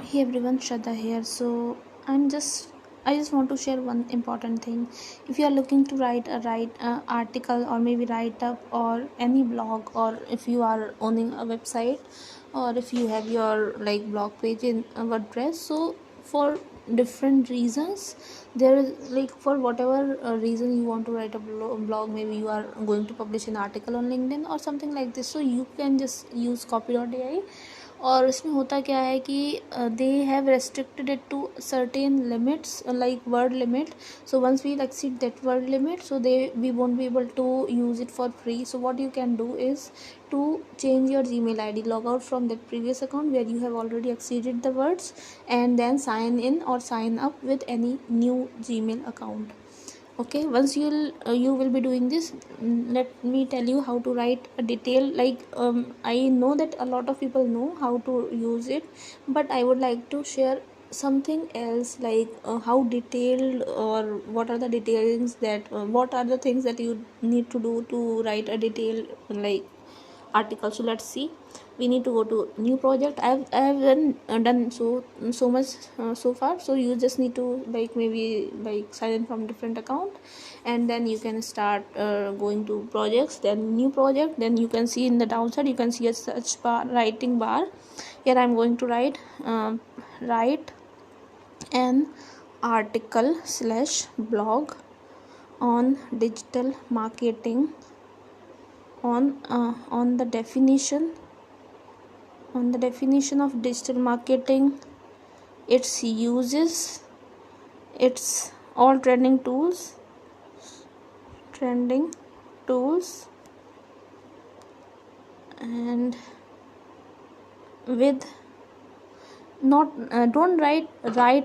Hey everyone, Shraddha here. I just want to share one important thing. If you are looking to write article or maybe write up or any blog, or if you are owning a website, or if you have your like blog page in WordPress, so for different reasons, there is like for whatever reason you want to write a blog, maybe you are going to publish an article on LinkedIn or something like this, so you can just use copy.ai. और इसमें होता क्या है कि they have restricted it to certain limits, like word limit. So once we exceed that word limit, so we won't be able to use it for free. So what you can do is to change your Gmail ID, log out from that previous account where you have already exceeded the words, and then sign in or sign up with any new Gmail account. Okay, once you will be doing this, let me tell you how to write a detail. I know that a lot of people know how to use it, but I would like to share something else, like how detailed, or what are the details that what are the things that you need to do to write a detailed like article. So let's see. We need to go to new project. I have done so much so far. So you just need to like maybe like sign in from different account, and then you can start going to projects, then new project. Then you can see in the downside, you can see a search bar, writing bar. Here I'm going to write an article / blog on digital marketing, on the definition of digital marketing, its uses, its all trending tools, and with not don't write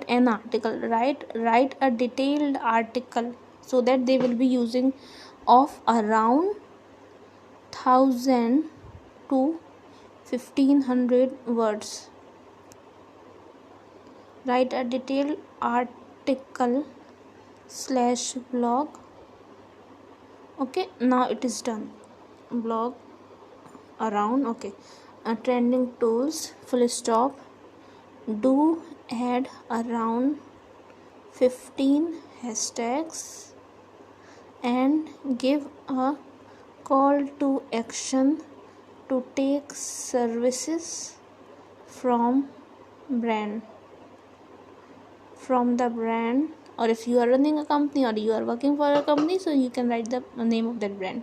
an article, write a detailed article, so that they will be using of around 1000 to 1500 words. Write a detailed article / blog. Okay, now it is done. Blog around, okay, trending tools, full stop. Do add around 15 hashtags and give a call to action to take services from the brand, or if you are running a company or you are working for a company, so you can write the name of that brand.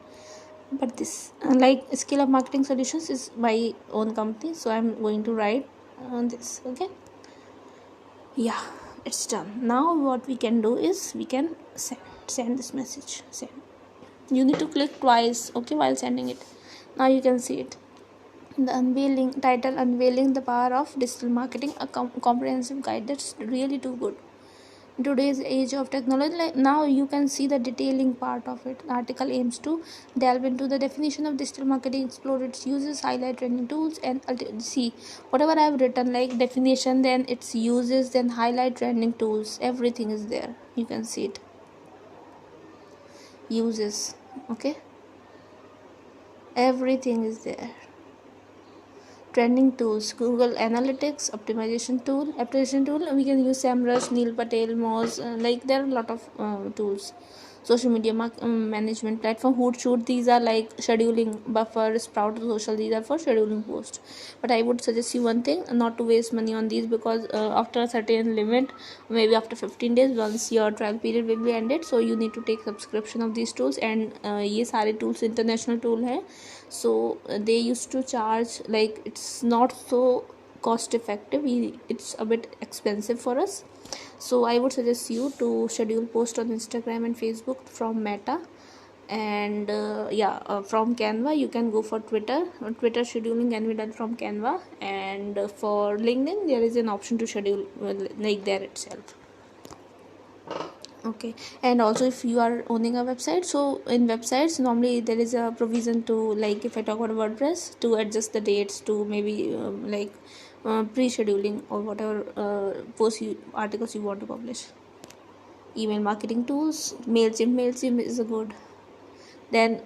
But this like ScaleUp Marketing Solutions is my own company, so I'm going to write on this. Okay, yeah, it's done. Now what we can do is we can send this message. Send. You need to click twice, okay, while sending it. Now you can see it. The Unveiling the Power of Digital Marketing, a comprehensive guide. That's really too good. In today's age of technology, like now you can see the detailing part of it. The article aims to delve into the definition of digital marketing, explore its uses, highlight trending tools, and see whatever I have written, like definition, then its uses, then highlight trending tools. Everything is there. You can see it. Uses, okay, everything is there. Trending tools, Google Analytics, optimization tool, we can use SEMrush, Neil Patel, Moz, like there are a lot of tools. Social media management platform, Hootsuite, these are like scheduling, Buffer, Sprout Social, these are for scheduling posts. But I would suggest you one thing, not to waste money on these, because after a certain limit, maybe after 15 days, once your trial period will be ended, so you need to take subscription of these tools. And ये सारे tools international tool है, so they used to charge, like it's not so cost effective, it's a bit expensive for us. So I would suggest you to schedule post on Instagram and Facebook from Meta, and from Canva you can go for Twitter scheduling can be done from Canva, and for LinkedIn there is an option to schedule like there itself. Okay, and also if you are owning a website, so in websites normally there is a provision to, like if I talk about WordPress, to adjust the dates to maybe pre-scheduling or whatever articles you want to publish. Email marketing tools, MailChimp is a good. Then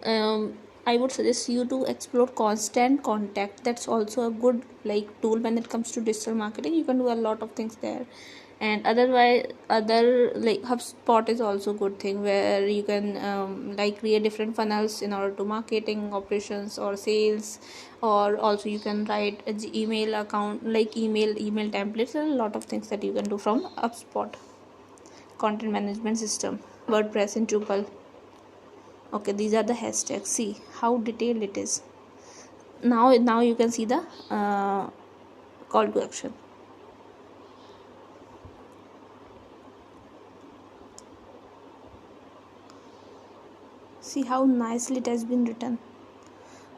I would suggest you to explore constant contact. That's also a good like tool when it comes to digital marketing. You can do a lot of things there. And otherwise, other like HubSpot is also good thing where you can like create different funnels in order to marketing operations or sales, or also you can write a email account like email templates. There are a lot of things that you can do from HubSpot. Content management system, WordPress and Drupal. Okay, these are the hashtags. See how detailed it is. Now you can see the call to action. See how nicely it has been written.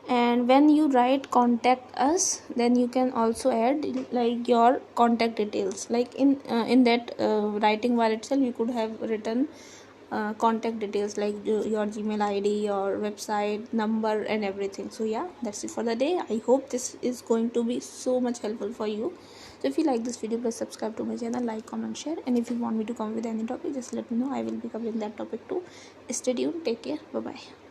And when you write contact us, then you can also add like your contact details. Like in that writing bar itself, you could have written contact details like your Gmail ID, your website number, and everything. So yeah, that's it for the day. I hope this is going to be so much helpful for you. So if you like this video, please subscribe to my channel, like, comment, share, and if you want me to come with any topic, just let me know. I will be covering that topic too. Stay tuned. Take care. Bye bye.